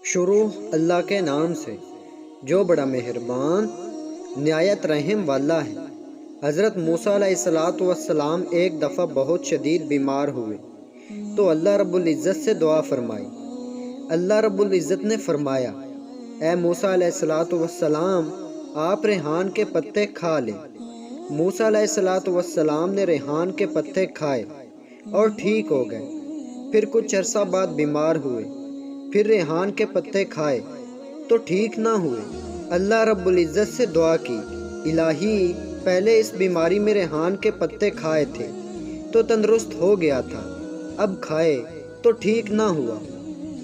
شروع اللہ کے نام سے جو بڑا مہربان نہایت رحم والا ہے۔ حضرت موسیٰ علیہ السلام ایک دفعہ بہت شدید بیمار ہوئے تو اللہ رب العزت سے دعا فرمائی۔ اللہ رب العزت نے فرمایا، اے موسیٰ علیہ السلام آپ ریحان کے پتے کھا لیں۔ موسیٰ علیہ السلام نے ریحان کے پتے کھائے اور ٹھیک ہو گئے۔ پھر کچھ عرصہ بعد بیمار ہوئے، پھر ریحان کے پتے کھائے تو ٹھیک نہ ہوئے۔ اللہ رب العزت سے دعا کی، الہی پہلے اس بیماری میں ریحان کے پتے کھائے تھے تو تندرست ہو گیا تھا، اب کھائے تو ٹھیک نہ ہوا۔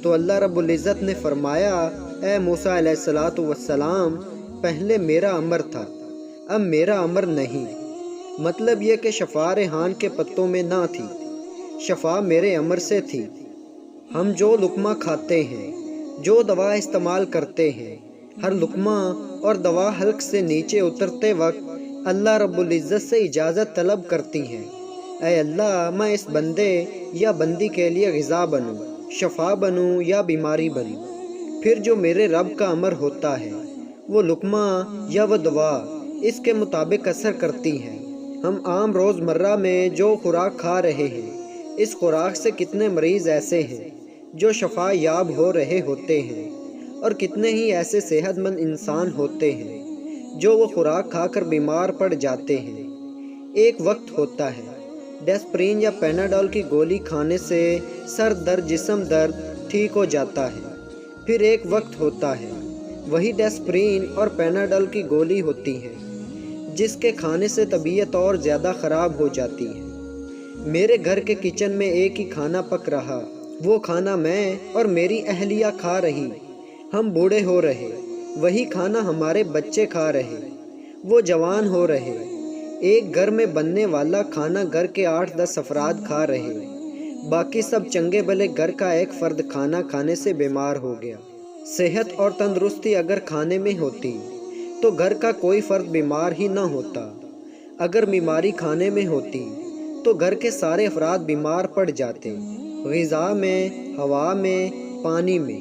تو اللہ رب العزت نے فرمایا، اے موسیٰ علیہ السلام پہلے میرا امر تھا، اب میرا امر نہیں۔ مطلب یہ کہ شفا ریحان کے پتوں میں نہ تھی، شفا میرے امر سے تھی۔ ہم جو لقمہ کھاتے ہیں، جو دوا استعمال کرتے ہیں، ہر لقمہ اور دوا حلق سے نیچے اترتے وقت اللہ رب العزت سے اجازت طلب کرتی ہیں، اے اللہ میں اس بندے یا بندی کے لیے غذا بنوں، شفا بنوں یا بیماری بنوں۔ پھر جو میرے رب کا امر ہوتا ہے وہ لقمہ یا وہ دوا اس کے مطابق اثر کرتی ہیں۔ ہم عام روزمرہ میں جو خوراک کھا رہے ہیں، اس خوراک سے کتنے مریض ایسے ہیں جو شفا یاب ہو رہے ہوتے ہیں، اور کتنے ہی ایسے صحت مند انسان ہوتے ہیں جو وہ خوراک کھا کر بیمار پڑ جاتے ہیں۔ ایک وقت ہوتا ہے ڈیسپرین یا پیناڈول کی گولی کھانے سے سر درد، جسم درد ٹھیک ہو جاتا ہے۔ پھر ایک وقت ہوتا ہے وہی ڈیسپرین اور پیناڈول کی گولی ہوتی ہے جس کے کھانے سے طبیعت اور زیادہ خراب ہو جاتی ہے۔ میرے گھر کے کچن میں ایک ہی کھانا پک رہا، وہ کھانا میں اور میری اہلیہ کھا رہی، ہم بوڑھے ہو رہے، وہی کھانا ہمارے بچے کھا رہے، وہ جوان ہو رہے۔ ایک گھر میں بننے والا کھانا گھر کے 8-10 افراد کھا رہے، باقی سب چنگے بھلے گھر کا ایک فرد کھانا کھانے سے بیمار ہو گیا۔ صحت اور تندرستی اگر کھانے میں ہوتی تو گھر کا کوئی فرد بیمار ہی نہ ہوتا۔ اگر بیماری کھانے میں ہوتی تو گھر کے سارے افراد بیمار پڑ جاتے۔ غذا میں، ہوا میں، پانی میں،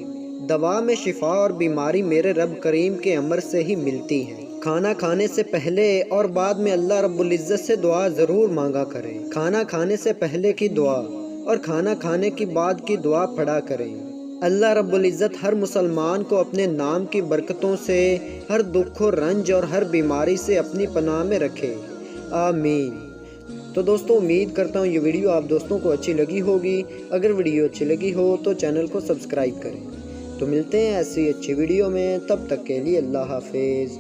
دوا میں شفا اور بیماری میرے رب کریم کے امر سے ہی ملتی ہے۔ کھانا کھانے سے پہلے اور بعد میں اللہ رب العزت سے دعا ضرور مانگا کریں۔ کھانا کھانے سے پہلے کی دعا اور کھانا کھانے کی بعد کی دعا پڑھا کریں۔ اللہ رب العزت ہر مسلمان کو اپنے نام کی برکتوں سے ہر دکھ و رنج اور ہر بیماری سے اپنی پناہ میں رکھے، آمین۔ تو دوستوں امید کرتا ہوں یہ ویڈیو آپ دوستوں کو اچھی لگی ہوگی۔ اگر ویڈیو اچھی لگی ہو تو چینل کو سبسکرائب کریں۔ تو ملتے ہیں ایسی اچھی ویڈیو میں، تب تک کے لیے اللہ حافظ۔